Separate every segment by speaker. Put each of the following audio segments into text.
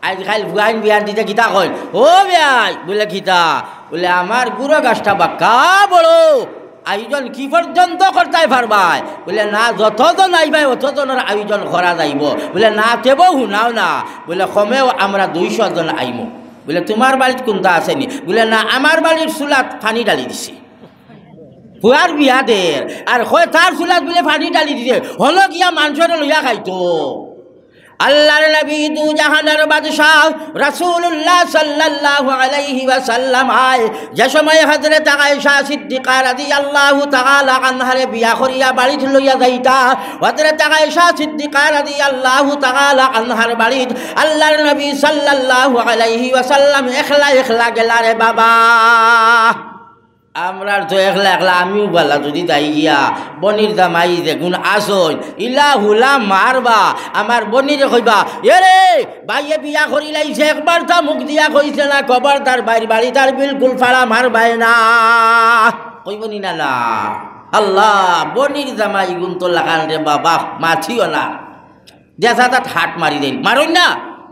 Speaker 1: আজ খাইল ফুয়াইন বিয়ান দিতে কিতা কই ও বিয়াই বলে কিতা বলে আমার গুড়ো গাছটা বাক্কা বড় আয়োজন কি পর্যন্ত করতে পারবাই বলে না যতজন আইবাই অতজনের আয়োজন করা যাইব বলে না তেবও শুনাও না বলে কমেও আমরা 200 জন আইম বলে তোমার বাড়িত কোনটা আসেনি বলে না আমার বাড়ির চুলাত পানি ডালি দিছে ফুয়ার বিয়া দের আর হয় তার চুলাত বলে পানি ডালি দিছে হলো গিয়া মানুষের লইয়া খাইতো আল্লাহর নবী দু জাহানের বাদশাহ রাসূলুল্লাহ সাল্লাল্লাহু আলাইহি ওয়াসাল্লাম আয় যে সময় হযরত আয়েশা সিদ্দিকা রাদিয়াল্লাহু তাআলা আনহারে বিয়া করিয়া বাড়িত লইয়া যাইতা হযরত আয়েশা সিদ্দিকা রাদিয়াল্লাহু তাআলা আনহার বাড়িত আল্লাহর নবী সাল্লাল্লাহু আলাইহি ওয়াসাল্লাম একলা একলা গেলা রে বাবা আমরার তো একলা একলা আমিও বলা যদি যাই গিয়া বনির দামাই দেখুন আসন ইলা হুলা মারবা আমার বনিরে কইবা এরে ভাইয়ে বিয়া করি লাইছে একবার তা মুখ দিয়া কইছে না কবার তার বাইর বাড়ি তার বিলকুল ফাড়া মারবাই না কইবনি না না আল্লাহ বনির দামাই গুণ তো লাগান রে বাবা মাছিও না দেখা তাত হাট মারি দেন মারই না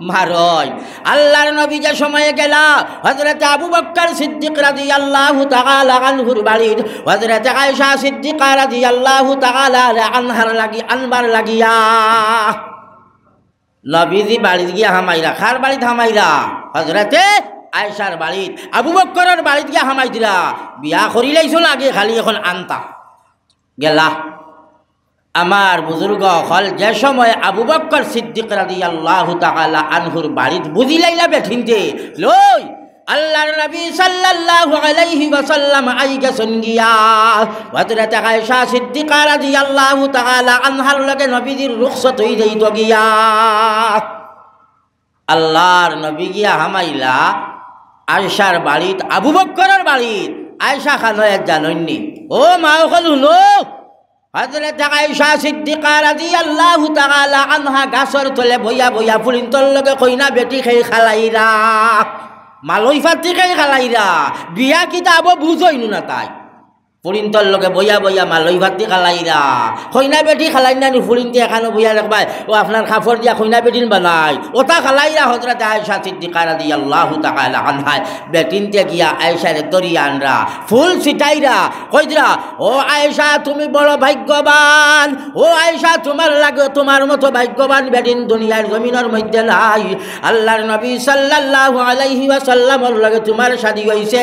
Speaker 1: মারই আল্লাহর নবী যে সময়ে গেলা হযরত আবু বকর সিদ্দিক রাদিয়াল্লাহু তাআলা আনহুর বাড়ির হযরত আয়েশা সিদ্দিকা রাদিয়াল্লাহু তাআলা আনহার লাগি আনবার লাগিয়া নবীজি বাড়িত গিয়া হামাইরা খার বাড়িত হামাইরা হযরতে আয়েশার বাড়িত আবু বকরের বাড়িত গিয়া হামাই দিলা বিয়া করিলাইছো লাগে খালি এখন আনতা গেলা আমার বুজুর্গ হল যে সময় আবু বকর সিদ্দিক রাদিয়াল্লাহু তাআলা আনহুর বাড়িত বুঝিলাইলা বেঠিনতে লই আল্লাহর নবী সাল্লাল্লাহু আলাইহি ওয়াসাল্লাম আই গেছেন গিয়া হযরত আয়েশা সিদ্দিকা রাদিয়াল্লাহু তাআলা আনহার লগে নবীজির রুখসত হই যাইতো গিয়া আল্লাহর নবী গিয়া হামাইলা আয়েশার বাড়িত আবু বকরের বাড়িত আয়েশা খানয় জানইনি ও মা ওখানে শুনো হযরত আয়েশা সিদ্দিকা রাদিয়াল্লাহু তাআলা আনহা গাছর তলে বইয়া বইয়া ফুলিন্তর লগে কইনা বেটি খাই খালাইরা মালই ফাতি খাই খালাইরা বিয়া কিতাব বুঝইনু না তাই ফুলিন্তর লগে বইয়া বইয়া মালই ফাতি খালাইরা কইনা বেটি খালাই না নি ফুলিন্তে এখানে বইয়া রাখবাই ও আপনার কাপড় দিয়া কইনা বেটিন বানাই ওটা খালাইরা হযরত আয়েশা সিদ্দিকা রাদিয়াল্লাহু তাআলা আনহা বেটিনতে গিয়া আয়েশার দরিয়া আনরা ফুল ছিটাইরা কইরা ও আয়েশা তুমি বড় ভাগ্যবান ও আয়েশা তোমার লাগে তোমার মতো ভাগ্যবান বেটিন দুনিয়ার জমিনের মধ্যে নাই আল্লাহর নবী সাল্লাল্লাহু আলাইহি ওয়াসাল্লামের লাগে তোমার শাদী হইছে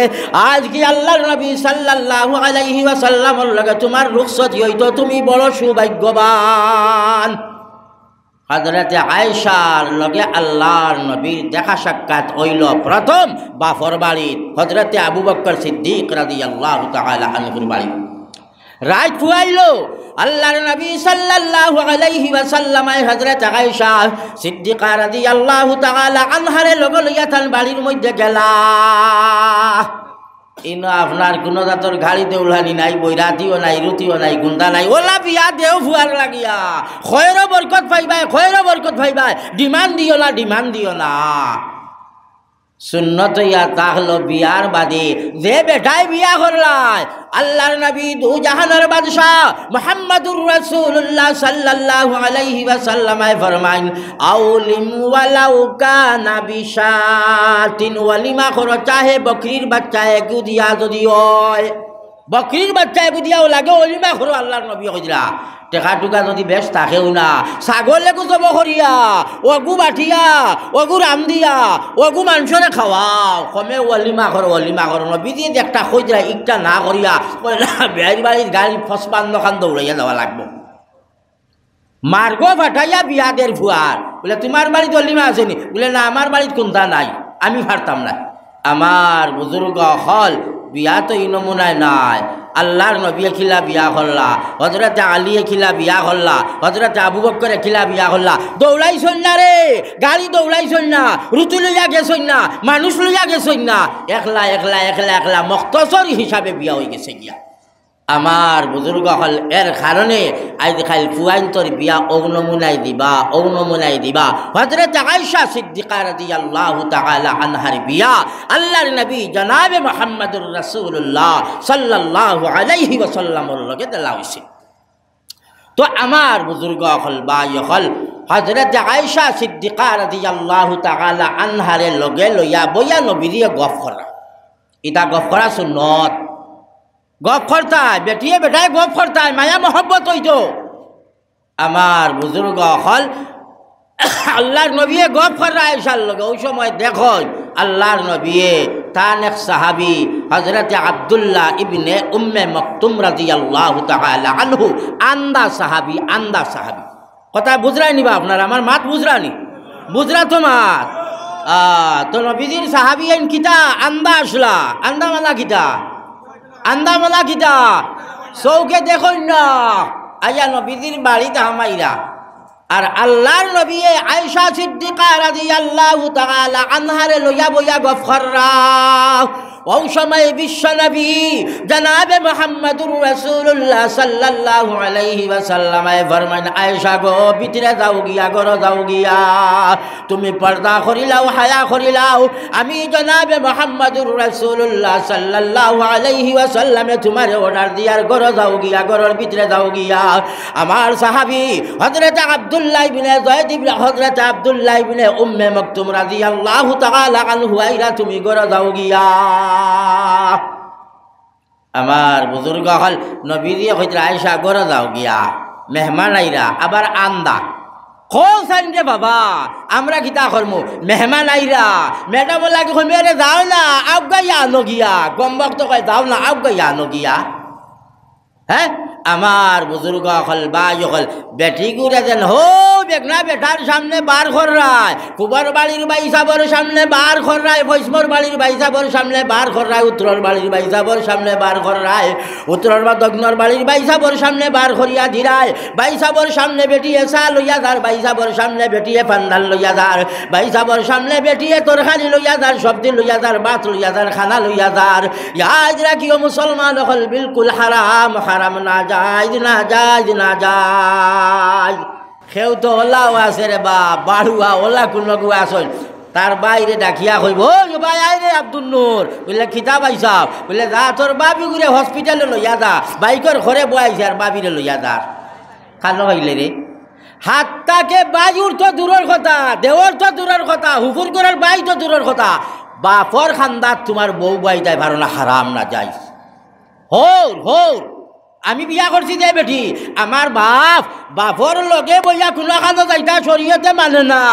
Speaker 1: আজ কি আল্লাহর নবী সাল্লাল্লাহু আলাইহি ওয়াসাল্লামের লাগে তোমার রুখসত হইতো তুমি বড় সৌভাগ্যবান হযরত আয়েশার লগে আল্লাহর নবীর দেখা সাক্ষাৎ হইল প্রথম বাফর বাড়িত হযরত আবু বকর সিদ্দিক রাদিয়াল্লাহু তাআলা আনহুর বাড়িত রাত ফুয়াইল আল্লাহর নবী সাল্লাল্লাহু আলাইহি ওয়াসাল্লাম হযরত আয়েশা সিদ্দিকা রাদিয়াল্লাহু তাআলা আনহারে লগে লইয়া তান বাড়ির মধ্যে গেলা ইনো আপনার কোনো জাতর গাড়িতে উলানি নাই বৈরাতিও নাই রুতিও নাই গুন্দা নাই ওলা বিয়া দেও ফুয়ার লাগিয়া খয়রো বরকত পাইবাই ডিমান্ড দিও না সুন্নত ইয়া তাহলো বিয়ার বাদে যে বেটাই বিয়া করলাই আল্লাহর নবী দু জাহানের বাদশাহ মুহাম্মদুর রাসূলুল্লাহ সাল্লাল্লাহু আলাইহি ওয়াসাল্লাম ফরমাইন আউলিম ওয়ালাউ কানা বিশাতিন ওয়ালিমা করো চাহে বকরির বাচ্চা একু দিয়া যদি হয় বকরির বাচ্চা একু দিয়াও লাগে ওলিমা করো আল্লাহর নবী কইরা টেকা টুকা যদি বেশ থাকেও না ছাগলেকু জব করিয়া অগু বাঠিয়া অগু রাম দিয়া অগু মানুষরে খাওয়াও কমে ওলিমা করো নবীজি একটা কইরা ইটা না করিয়া বিয়ার বাড়ির গাড়ি ফসবান্ন খান দৌড়াইয়া যাওয়া লাগবো মার্গ ফাটাইয়া বিয়াদের ফুয়ার বলে তোমার বাড়িতে অলিমা আসেনি বলে না আমার বাড়িতে কোনটা নাই আমি পারতাম না আমার বুজুর্গ হল বিয়া তো এই নমুনায় নাই আল্লাহর নবী খিলা বিয়া করলা হযরত আলী খিলা বিয়া করলা হযরত আবু বকর খিলা বিয়া করলা দৌড়াইছন না রে গাড়ি দৌড়াইছন না রুতু লইয়া গেছন না মানুষ লইয়া গেছন না একলা মুখতসর হিসাবে বিয়া হয়ে গেছে গিয়া আমার বুজুর্গ হল এর কারণে আজ খাইল ফুয়াইন্তর বিয়া অগ্নমুনাই দিবা হযরত আয়েশা সিদ্দিকা রাদিয়াল্লাহু তাআলা আনহার বিয়া আল্লাহর নবী জনাবে মুহাম্মদুর রাসূলুল্লাহ সাল্লাল্লাহু আলাইহি ওয়াসাল্লামের লগে দেলা হইছে তো আমার বুজুর্গ হল ভাই হল হযরত আয়েশা সিদ্দিকা রাদিয়াল্লাহু তাআলা আনহারে লগে লইয়া বইয়া নবীরে গফ করা। ইটা গফ করা সুন্নত। গফ করতায় বেটিয়ে বেটায় গফ করতায়, মায়া মহব্বত হইতো। আমার বুজুর্গ হল আল্লাহর নবীয়ে গফ করা আয়েশার লগে। ওই সময় দেখো আল্লাহর নবীয়ে তান এক সাহাবি হযরত আব্দুল্লাহ ইবনে উম্মে মকতুম রাদিয়াল্লাহু তাআলা আনহু, আন্দা সাহাবি, আন্দা সাহাবি। কথা বুঝরাই নিবা আপনার, আমার মাত বুঝরানি, বুঝরা তো মাত। তো নবীজির সাহাবি আইন কিতা আন্দা আসলা, আন্দা মালা কিতা, আন্দা মালা কিতা চৌকে দেখুন না আইয়া নবীজির বাড়িতে হামাইরা। আর আল্লাহর নবী আয়েশা সিদ্দিকা রাদিয়াল্লাহু তাআলা আনহারে লইয়া বইয়া গফ কররা। ওই সময় বিশ্ব নবী জনাবে মুহাম্মদুর রাসূলুল্লাহ সাল্লাল্লাহু আলাইহি ওয়াসাল্লাম ফরমান, আয়েশা গো ভিতরে যাও গিয়া, ঘর যাও গিয়া, তুমি পর্দা করিলাও, হায়া করিলাও। আমি জনাবে মুহাম্মদুর রাসূলুল্লাহ সাল্লাল্লাহু আলাইহি ওয়াসাল্লামে তোমারে অর্ডার দিয়ার ঘর যাও গিয়া, ঘরের ভিতরে যাও গিয়া। আমার সাহাবী হযরত আব্দুল্লাহ ইবনে যায়েদ ইবনে হযরত আব্দুল্লাহ ইবনে উম্মে মকতুম রাদিয়াল্লাহু তাআলা আনহু আইরা তুমি ঘর যাও গিয়া। আমার বুজুর্গ হল নবীজি কইতে আয়েশা ঘরে যাও গিয়া, মেহমান আইরা। আবার আন্দা কোন রে বাবা আমরা কিতা করমু, মেহমান আইরা ম্যাডাম লাগে মেরে যাও না আবগাইয়া আনো গিয়া, গম্বক তো কয় যাও না আবগাইয়া আনো গিয়া। হ্যাঁ আমার বুজুর্গ হল বাই হল বেটি গুড়ে যেন হো বেগনা বেটার সামনে বার খর্রায়, কুবার বাড়ির বাইসাবর সামনে বার খর্রায়, ফৈসমর বাড়ির বাইসাবর সামনে বার খর্রায়, উত্তরের বাড়ির বাইসাবর সামনে বার খর্রায়, উত্তরের বা দক্ষিণের বাড়ির বাইসাবর সামনে বার খরিয়া ধীরায়। বাইসাবর সামনে বেটিয়ে চা লইয়া যার, বাইসাবর সামনে বেটিয়ে পান্ডাল লইয়া যার, বাইসাবর সামনে বেটিয়ে তরকারি লইয়া যার, সবজি লইয়া যার, ভাত লইয়া যার, খানা লইয়া যার। ইয়াদ রাখিও মুসলমান হল বিলকুল হারাম, হারাম না যায়, না যায়, না যায়। কেউ তো ওলাও আছে রে বা বাড়ুয়া ওলা কোন আসল, তার বাইরে ডাকিয়া কইব ভাই আই রে আব্দুল নূর, বললে খিতা পাইছাও, বললে যা তোর বাবি ঘুরে হসপিটালে লইয়া যা, বাইকর ঘরে বয়াইছে আর বাবিরে লইয়া যা। কালো হইলে রে হাতটাকে বায়ুর তো দূরের কথা, দেওয়ার তো দূরের কথা, হুকুর করার বাই তো দূরের কথা, বাপর খান্দার তোমার বউ বাই যায় ভালো না, হারাম না যাই। হোর হোর আমি বিয়া করছি যে বেটি, আমার বাপর লগে বইয়া কোনো খানো যাইতা শরীয়তে মানে না।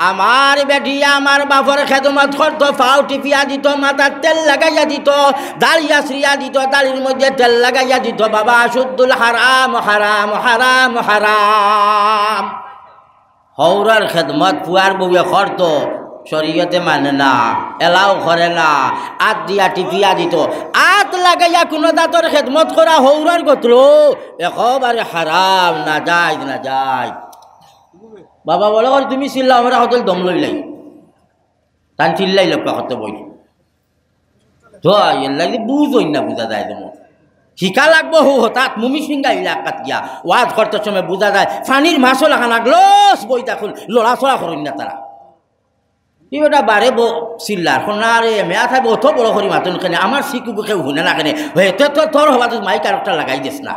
Speaker 1: আমার বেটি আমার বাপর খেদমত করতো, ফাও টিপিয়া দিত, মাথার তেল লাগাইয়া দিত, দাড়িয়া শ্রিয়া দিত, দাড়ির মধ্যে তেল লাগাইয়া দিত। বাবা শুদ্ধুল হারাম, হারাম, হারাম, হারাম। হৌরার খেদমত পুয়ার বউয়ে করতো, শরীয়তে মানে না, এলাও করে না। আত দিয়া টিপিয়া দিত, আত লাগাইয়া কোনো দাঁতর খেদমত করা হৌরার গোত্র একেবারে হারাম, না যায়, না যায়। বাবা বলে করে তুমি চিল্লা, আমরা হতল দম লইলাই, তান চিল্লাই লোক কত বই তো এর লাগে বুঝই না, বুঝা যায় তোমার শিকা লাগবো। হো হঠাৎ মুমি সিংহা ইলাকাত গিয়া ওয়াজ করতে সময় বুঝা যায় ফানির মাছও লাগা লাগলো বই তখন লড়াচড়া করেন না তারা। এই বেটা বারে চিল্লার না রে মেয়া থাকবে অত বড় করি মাতন কেনে, আমার শিকুবু কেউ শুনে না কেনে, হয়ে তোর হবা তুই মাইক আর একটা লাগাই দিস না।